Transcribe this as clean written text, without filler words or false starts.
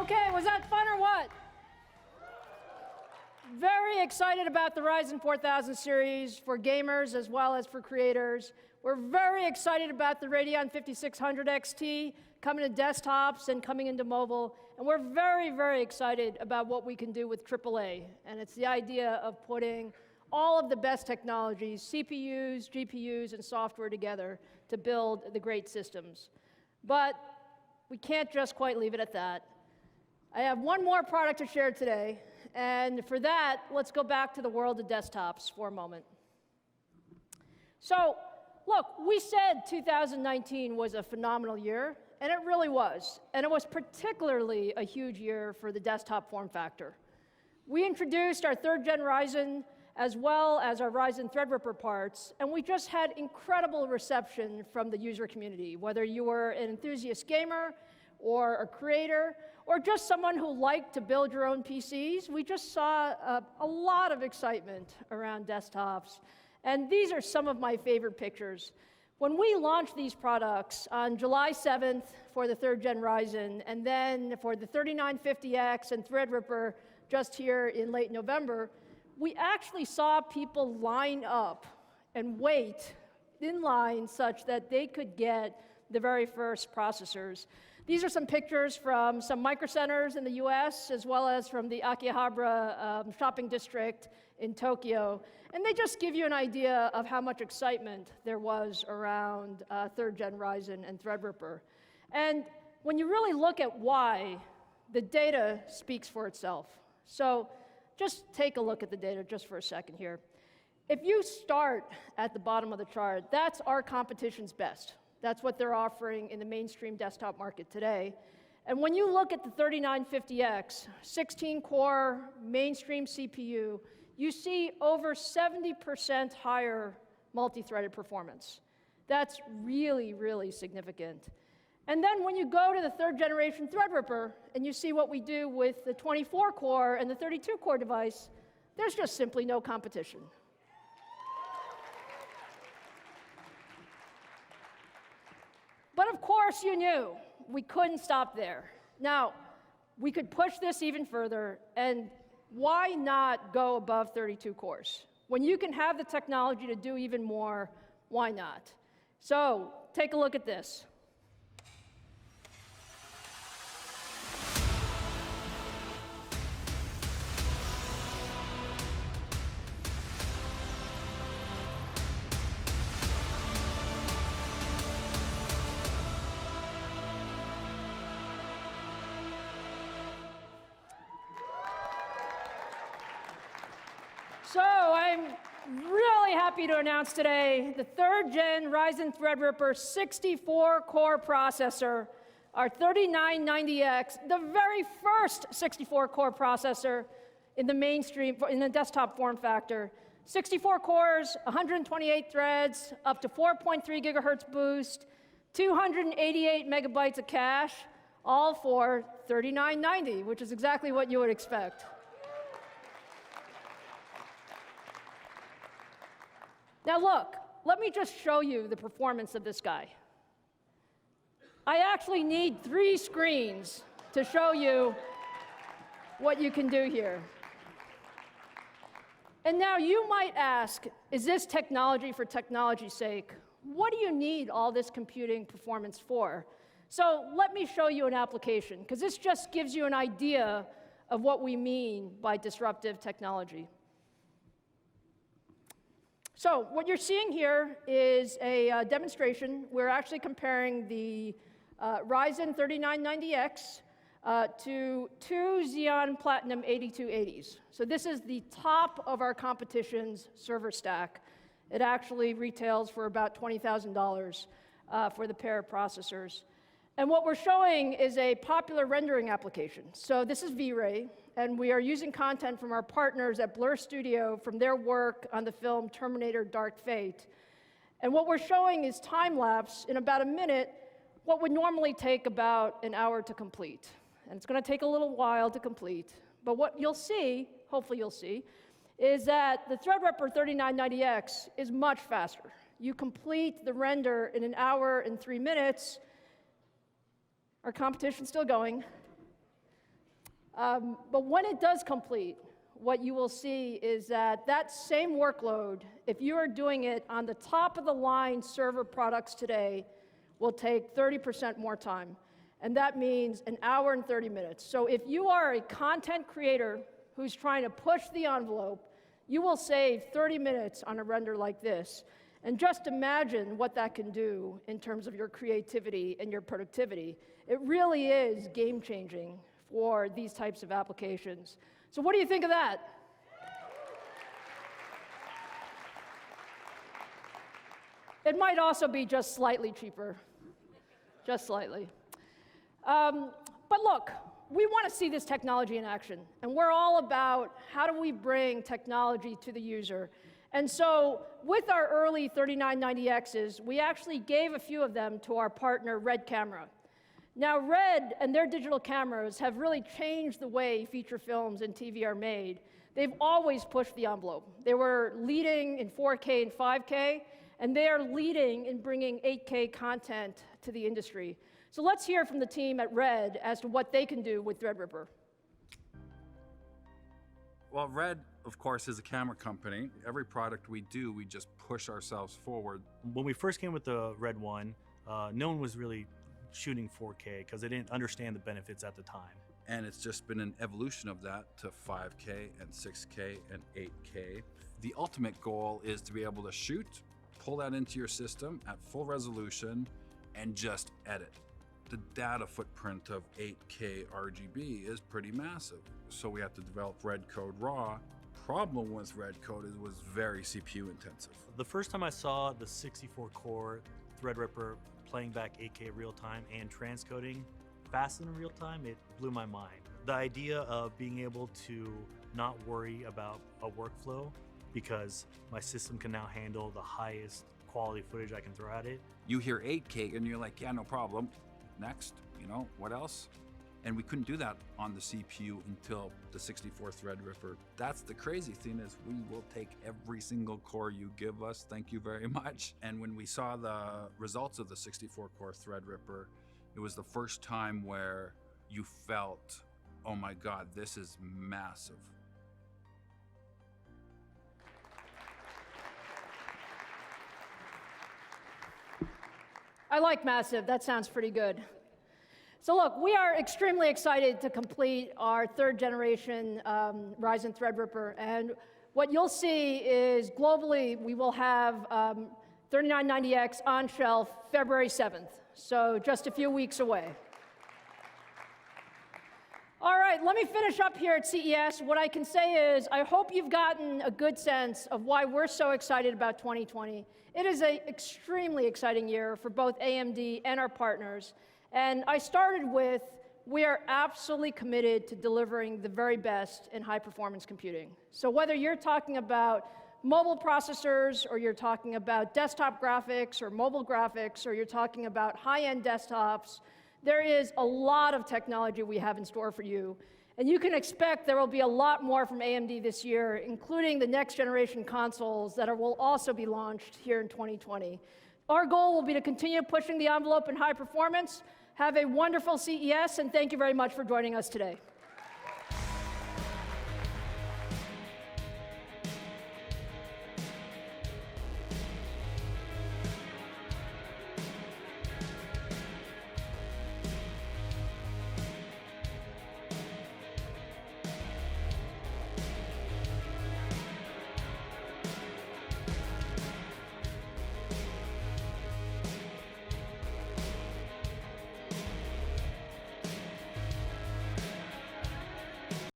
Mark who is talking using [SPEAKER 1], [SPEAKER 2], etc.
[SPEAKER 1] Okay, was that fun or what? Very excited about the Ryzen 4000 series for gamers as well as for creators. We're very excited about the Radeon 5600 XT coming to desktops and coming into mobile. And we're very, very excited about what we can do with AAA. And it's the idea of putting all of the best technologies, CPUs, GPUs, and software together to build the great systems. But we can't just quite leave it at that. I have one more product to share today, and for that, let's go back to the world of desktops for a moment. So, look, we said 2019 was a phenomenal year, and it really was. And it was particularly a huge year for the desktop form factor. We introduced our 3rd Gen Ryzen as well as our Ryzen Threadripper parts, and we just had incredible reception from the user community, whether you were an enthusiast gamer or a creator, or just someone who liked to build your own PCs. We just saw a lot of excitement around desktops, and these are some of my favorite pictures. When we launched these products on July 7th for the 3rd Gen Ryzen, and then for the 3990X and Threadripper just here in late November, we actually saw people line up and wait in line such that they could get the very first processors. These are some pictures from some micro centers in the US, as well as from the Akihabara shopping district in Tokyo. And they just give you an idea of how much excitement there was around 3rd Gen Ryzen and Threadripper. And when you really look at why, the data speaks for itself. So just take a look at the data just for a second here. If you start at the bottom of the chart, that's our competition's best. That's what they're offering in the mainstream desktop market today. And when you look at the 3950X, 16-core mainstream CPU, you see over 70% higher multi-threaded performance. That's really, really significant. And then when you go to the 3rd generation Threadripper and you see what we do with the 24-core and the 32-core device, there's just simply no competition. But of course you knew we couldn't stop there. Now, we could push this even further, and why not go above 32 cores? When you can have the technology to do even more, why not? So, take a look at this. So I'm really happy to announce today the 3rd Gen Ryzen Threadripper 64-core processor, our 3990X, the very first 64-core processor in the mainstream, in the desktop form factor. 64 cores, 128 threads, up to 4.3 gigahertz boost, 288 megabytes of cache, all for $39.90, which is exactly what you would expect. Now look, let me just show you the performance of this guy. I actually need 3 screens to show you what you can do here. And now you might ask, is this technology for technology's sake? What do you need all this computing performance for? So let me show you an application, because this just gives you an idea of what we mean by disruptive technology. So what you're seeing here is a demonstration. We're actually comparing the Ryzen 3990X to 2 Xeon Platinum 8280s. So this is the top of our competition's server stack. It actually retails for about $20,000 for the pair of processors. And what we're showing is a popular rendering application. So this is V-Ray, and we are using content from our partners at Blur Studio from their work on the film Terminator Dark Fate. And what we're showing is time-lapse in about a minute, what would normally take about an hour to complete. And it's going to take a little while to complete. But what you'll see, hopefully you'll see, is that the Threadripper 3990X is much faster. You complete the render in an hour and 3 minutes. Our competition's still going. But when it does complete, what you will see is that that same workload, if you are doing it on the top of the line server products today, will take 30% more time. And that means an hour and 30 minutes. So if you are a content creator who's trying to push the envelope, you will save 30 minutes on a render like this. And just imagine what that can do in terms of your creativity and your productivity. It really is game-changing for these types of applications. So what do you think of that? It might also be just slightly cheaper, just slightly. But look, we want to see this technology in action, and we're all about how do we bring technology to the user. And so with our early 3990Xs, we actually gave a few of them to our partner, Red Camera. Now, Red and their digital cameras have really changed the way feature films and TV are made. They've always pushed the envelope. They were leading in 4K and 5K, and they are leading in bringing 8K content to the industry. So let's hear from the team at Red as to what they can do with Threadripper.
[SPEAKER 2] Well, Red, of course, is a camera company. Every product we do, we just push ourselves forward.
[SPEAKER 3] When we first came with the Red one, no one was really shooting 4K because they didn't understand the benefits at the time.
[SPEAKER 2] And it's just been an evolution of that to 5K and 6K and 8K. The ultimate goal is to be able to shoot, pull that into your system at full resolution, and just edit. The data footprint of 8K RGB is pretty massive, so we have to develop Red Code Raw. Problem with Red Code is it was very CPU intensive.
[SPEAKER 3] The first time I saw the 64-core Threadripper playing back 8K real time and transcoding fast in real time, it blew my mind. The idea of being able to not worry about a workflow because my system can now handle the highest quality footage I can throw at it.
[SPEAKER 2] You hear 8K and you're like, yeah, no problem. Next, what else? And we couldn't do that on the CPU until the 64 Threadripper. That's the crazy thing is we will take every single core you give us, thank you very much. And when we saw the results of the 64 core Threadripper, it was the first time where you felt, oh my God, this is massive.
[SPEAKER 1] I like massive, that sounds pretty good. So look, we are extremely excited to complete our third generation Ryzen Threadripper. And what you'll see is globally, we will have 3990X on shelf February 7th. So just a few weeks away. All right, let me finish up here at CES. What I can say is I hope you've gotten a good sense of why we're so excited about 2020. It is an extremely exciting year for both AMD and our partners. And I started with, we are absolutely committed to delivering the very best in high-performance computing. So whether you're talking about mobile processors, or you're talking about desktop graphics, or mobile graphics, or you're talking about high-end desktops, there is a lot of technology we have in store for you. And you can expect there will be a lot more from AMD this year, including the next generation consoles that will also be launched here in 2020. Our goal will be to continue pushing the envelope in high performance. Have a wonderful CES, and thank you very much for joining us today.